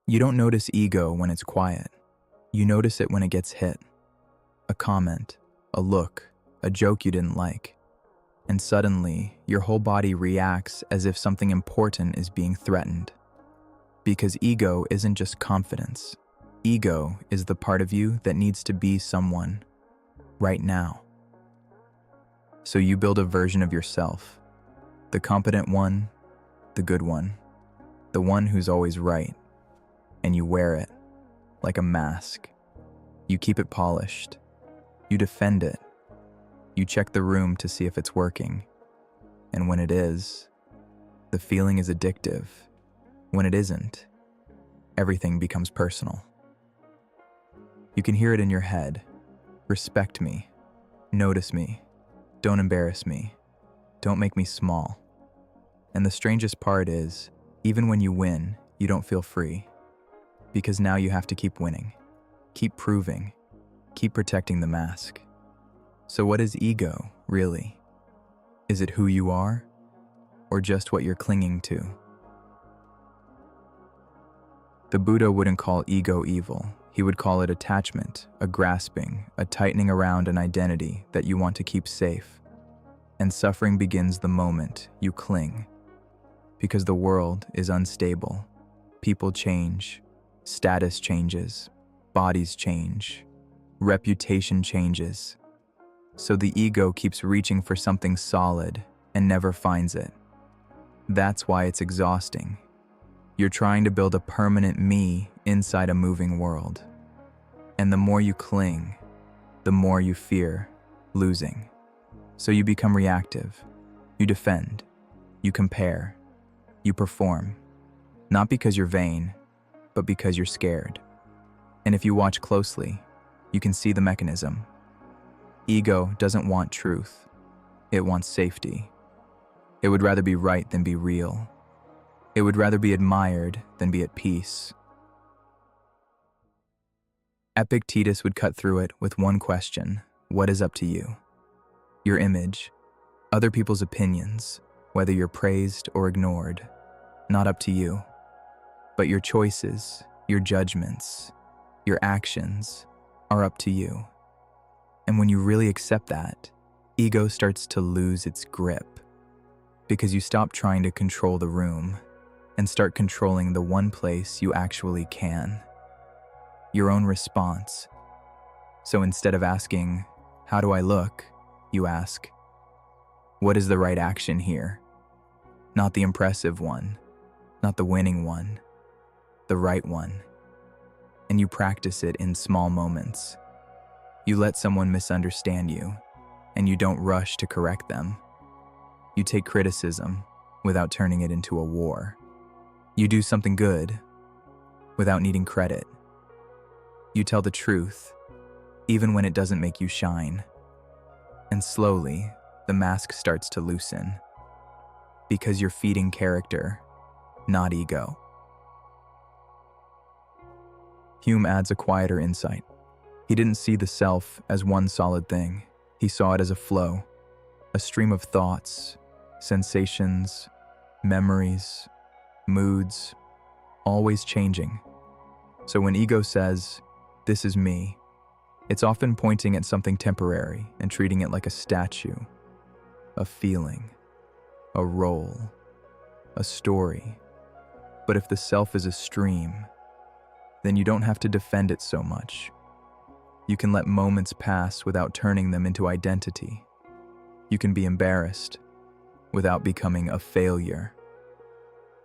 You don't notice ego when it's quiet. You notice it when it gets hit. A comment, a look, a joke you didn't like. And suddenly, your whole body reacts as if something important is being threatened. Because ego isn't just confidence. Ego is the part of you that needs to be someone right now. So you build a version of yourself. The competent one, the good one, the one who's always right. And you wear it like a mask. You keep it polished. You defend it. You check the room to see if it's working. And when it is, the feeling is addictive. When it isn't, everything becomes personal. You can hear it in your head. Respect me. Notice me. Don't embarrass me. Don't make me small. And the strangest part is, even when you win, you don't feel free. Because now you have to keep winning. Keep proving. Keep protecting the mask. So what is ego, really? Is it who you are? Or just what you're clinging to? The Buddha wouldn't call ego evil. He would call it attachment, a grasping, a tightening around an identity that you want to keep safe. And suffering begins the moment you cling. Because the world is unstable. People change. Status changes. Bodies change. Reputation changes. So the ego keeps reaching for something solid and never finds it. That's why it's exhausting. You're trying to build a permanent me inside a moving world. And the more you cling, the more you fear losing. So you become reactive. You defend. You compare. You perform. Not because you're vain, but because you're scared. And if you watch closely, you can see the mechanism. Ego doesn't want truth. It wants safety. It would rather be right than be real. It would rather be admired than be at peace. Epictetus would cut through it with one question: what is up to you? Your image, other people's opinions, whether you're praised or ignored, not up to you. But your choices, your judgments, your actions are up to you. And when you really accept that, ego starts to lose its grip. Because you stop trying to control the room and start controlling the one place you actually can. Your own response. So instead of asking, how do I look? You ask, what is the right action here? Not the impressive one, not the winning one, the right one. And you practice it in small moments. You let someone misunderstand you, and you don't rush to correct them. You take criticism without turning it into a war. You do something good without needing credit. You tell the truth, even when it doesn't make you shine. And slowly, the mask starts to loosen. Because you're feeding character, not ego. Hume adds a quieter insight. He didn't see the self as one solid thing. He saw it as a flow, a stream of thoughts, sensations, memories, moods, always changing. So when ego says, this is me, it's often pointing at something temporary and treating it like a statue, a feeling, a role, a story. But if the self is a stream, then you don't have to defend it so much. You can let moments pass without turning them into identity. You can be embarrassed without becoming a failure.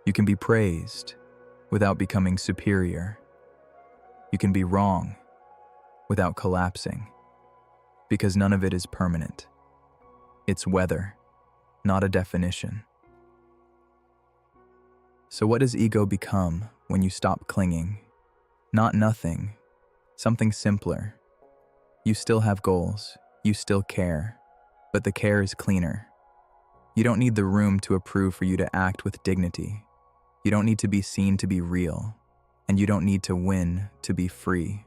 You can be praised without becoming superior. You can be wrong without collapsing. Because none of it is permanent. It's weather, not a definition. So what does ego become when you stop clinging? Not nothing, something simpler. You still have goals, you still care, but the care is cleaner. You don't need the room to approve for you to act with dignity. You don't need to be seen to be real, and you don't need to win to be free.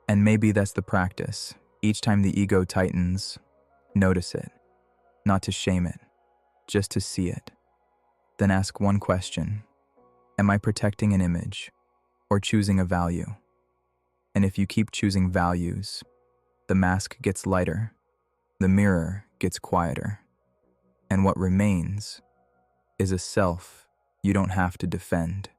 And maybe that's the practice. Each time the ego tightens, notice it, not to shame it, just to see it. Then ask one question: Am I protecting an image or choosing a value? And if you keep choosing values, the mask gets lighter, the mirror gets quieter, and what remains is a self you don't have to defend.